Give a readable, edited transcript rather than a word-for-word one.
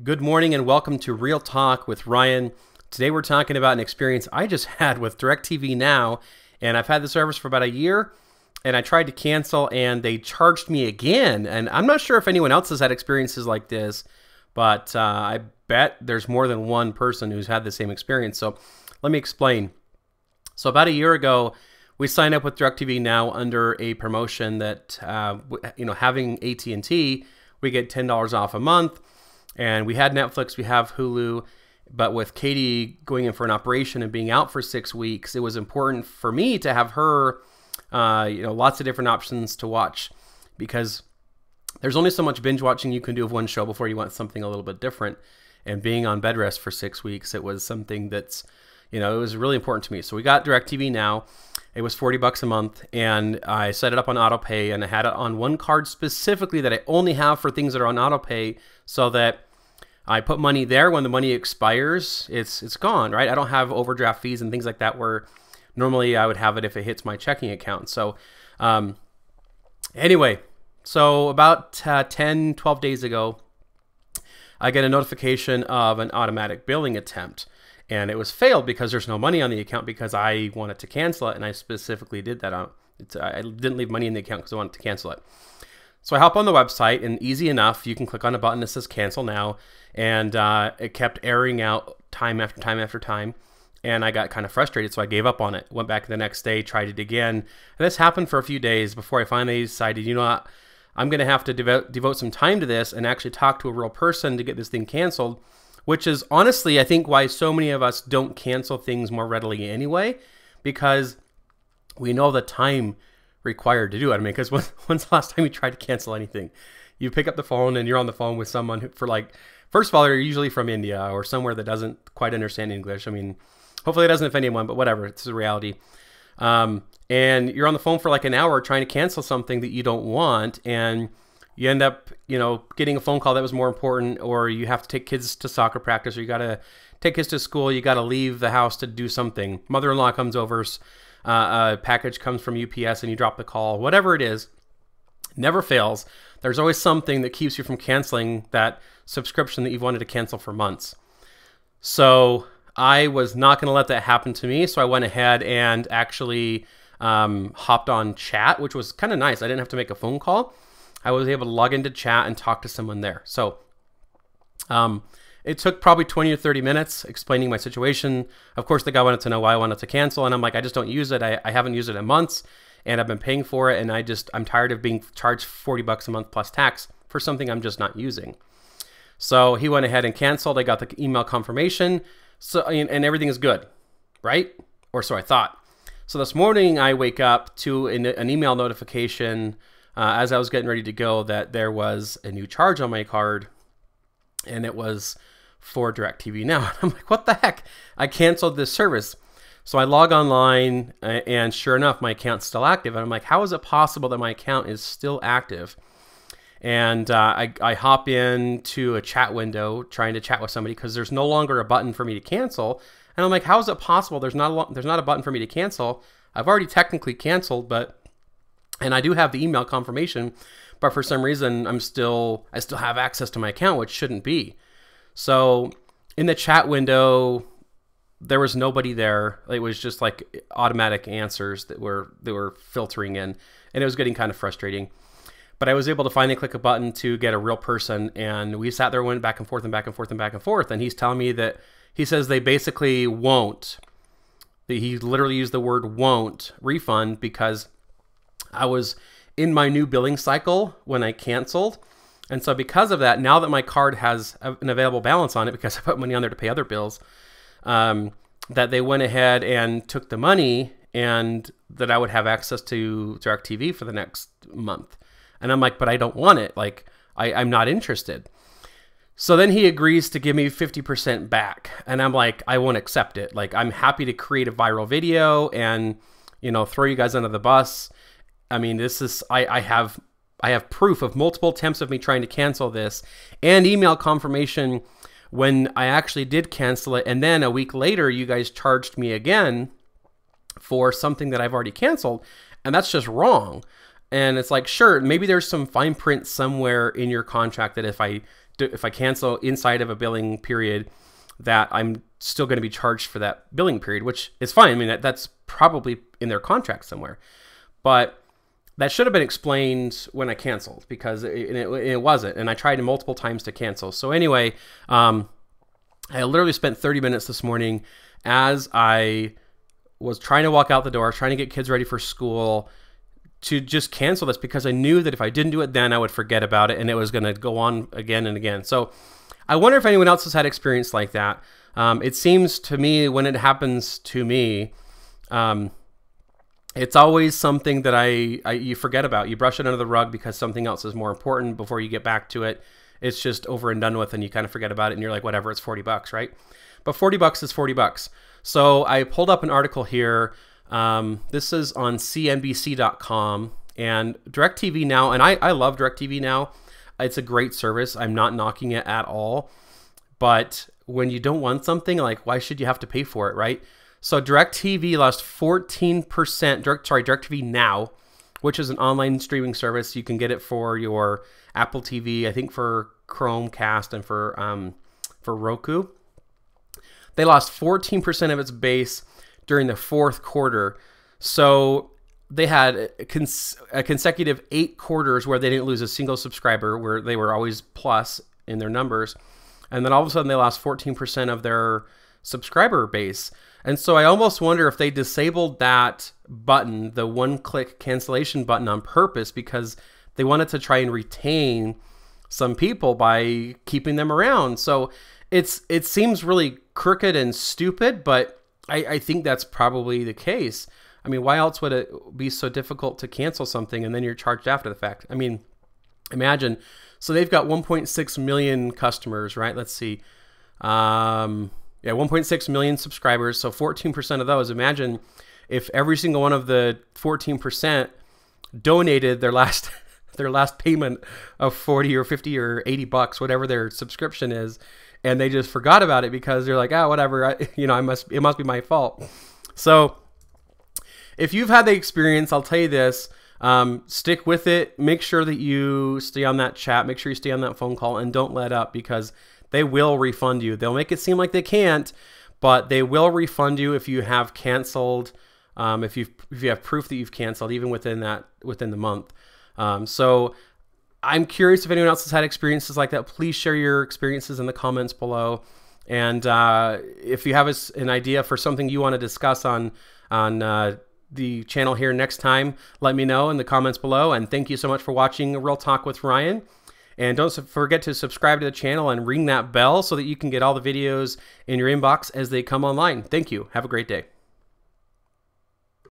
Good morning and welcome to Real Talk with Ryan. Today we're talking about an experience I just had with DirecTV Now, and I've had the service for about a year, and I tried to cancel and they charged me again. And I'm not sure if anyone else has had experiences like this, but I bet there's more than one person who's had the same experience. So let me explain. So about a year ago, we signed up with DirecTV Now under a promotion that, having AT&T, we get $10 off a month. And we had Netflix, we have Hulu, but with Katie going in for an operation and being out for 6 weeks, it was important for me to have her, lots of different options to watch, because there's only so much binge watching you can do of one show before you want something a little bit different. And being on bed rest for 6 weeks, it was something that's, it was really important to me. So we got DirecTV Now. It was $40 a month, and I set it up on autopay, and I had it on one card specifically that I only have for things that are on autopay, so that I put money there. When the money expires, it's gone, right? I don't have overdraft fees and things like that where normally I would have it if it hits my checking account. So anyway, so about 10, 12 days ago, I get a notification of an automatic billing attempt. And it was failed because there's no money on the account, because I wanted to cancel it, and I specifically did that. I didn't leave money in the account because I wanted to cancel it. So I hop on the website, and easy enough, you can click on a button that says cancel now, and it kept erroring out time after time after time, and I got kind of frustrated, so I gave up on it. Went back the next day, tried it again, and this happened for a few days before I finally decided, you know what, I'm going to have to devote some time to this and actually talk to a real person to get this thing canceled, which is honestly, I think, why so many of us don't cancel things more readily anyway, because we know the time required to do it. I mean, because when's the last time you tried to cancel anything? You pick up the phone and you're on the phone with someone who, first of all, they're usually from India or somewhere that doesn't quite understand English. I mean, hopefully it doesn't offend anyone, but whatever, it's the reality. And you're on the phone for like an hour trying to cancel something that you don't want, and you end up, getting a phone call that was more important, or you have to take kids to soccer practice, or you got to take kids to school, you got to leave the house to do something. Mother-in-law comes over, a package comes from UPS, and you drop the call. Whatever it is, never fails. There's always something that keeps you from canceling that subscription that you've wanted to cancel for months. So I was not going to let that happen to me, so I went ahead and actually hopped on chat, which was kind of nice. I didn't have to make a phone call. I was able to log into chat and talk to someone there. So it took probably 20 or 30 minutes explaining my situation. Of course, the guy wanted to know why I wanted to cancel, and I'm like, I just don't use it. I haven't used it in months, and I've been paying for it, and I'm tired of being charged $40 a month plus tax for something I'm just not using. So he went ahead and canceled. I got the email confirmation, so and everything is good, right? Or so I thought. So this morning I wake up to an email notification as I was getting ready to go, that there was a new charge on my card, and it was for DirecTV Now. I'm like, what the heck? I canceled this service. So I log online, and sure enough, my account's still active. And I'm like, how is it possible that my account is still active? And I hop into a chat window trying to chat with somebody, because there's no longer a button for me to cancel. And I'm like, how is it possible there's not a button for me to cancel? I've already technically canceled, and I do have the email confirmation, but for some reason I still have access to my account, which shouldn't be. So in the chat window, there was nobody there. It was just like automatic answers that were filtering in, and it was getting kind of frustrating. But I was able to finally click a button to get a real person, and we sat there, went back and forth and back and forth and back and forth, and he's telling me that he says they basically won't. He literally used the word won't refund, because I was in my new billing cycle when I canceled. And so because of that, now that my card has an available balance on it, because I put money on there to pay other bills, that they went ahead and took the money, and that I would have access to DirecTV for the next month. And I'm like, but I don't want it. Like, I'm not interested. So then he agrees to give me 50% back. And I'm like, I won't accept it. Like, I'm happy to create a viral video and, throw you guys under the bus. I mean, this is, I have proof of multiple attempts of me trying to cancel this, and email confirmation when I actually did cancel it. And then a week later, you guys charged me again for something that I've already canceled. And that's just wrong. And it's like, sure, maybe there's some fine print somewhere in your contract that if I if I cancel inside of a billing period, that I'm still going to be charged for that billing period, which is fine. I mean, that's probably in their contract somewhere, but that should have been explained when I canceled, because it wasn't. And I tried multiple times to cancel. So anyway, I literally spent 30 minutes this morning as I was trying to walk out the door, trying to get kids ready for school, to just cancel this, because I knew that if I didn't do it then, I would forget about it and it was going to go on again and again. So I wonder if anyone else has had experience like that. It seems to me, when it happens to me, it's always something that you forget about. You brush it under the rug because something else is more important before you get back to it. It's just over and done with, and you kind of forget about it, and you're like, whatever, it's $40, right? But $40 is $40. So I pulled up an article here. This is on CNBC.com, and DirecTV Now, and I love DirecTV Now. It's a great service. I'm not knocking it at all. But when you don't want something, like, why should you have to pay for it, right? So DirecTV lost 14%, DirecTV Now, which is an online streaming service. You can get it for your Apple TV, I think for Chromecast, and for Roku. They lost 14% of its base during the fourth quarter. So they had a consecutive 8 quarters where they didn't lose a single subscriber, where they were always plus in their numbers. And then all of a sudden they lost 14% of their subscriber base. And so I almost wonder if they disabled that button, the one-click cancellation button, on purpose, because they wanted to try and retain some people by keeping them around. So it seems really crooked and stupid, but I think that's probably the case. I mean, why else would it be so difficult to cancel something and then you're charged after the fact? I mean, imagine. So they've got 1.6 million customers, right? Let's see. Yeah, 1.6 million subscribers. So 14% of those. Imagine if every single one of the 14% donated their last payment of 40 or 50 or $80, whatever their subscription is, and they just forgot about it because they're like, oh, whatever, it must be my fault. So if you've had the experience, I'll tell you this, stick with it. Make sure that you stay on that chat. Make sure you stay on that phone call, and don't let up, because they will refund you. They'll make it seem like they can't, but they will refund you if you have canceled, if you have proof that you've canceled, even within the month. So I'm curious if anyone else has had experiences like that. Please share your experiences in the comments below. And if you have an idea for something you want to discuss on the channel here next time, let me know in the comments below. And thank you so much for watching Real Talk with Ryan. And don't forget to subscribe to the channel and ring that bell so that you can get all the videos in your inbox as they come online. Thank you. Have a great day.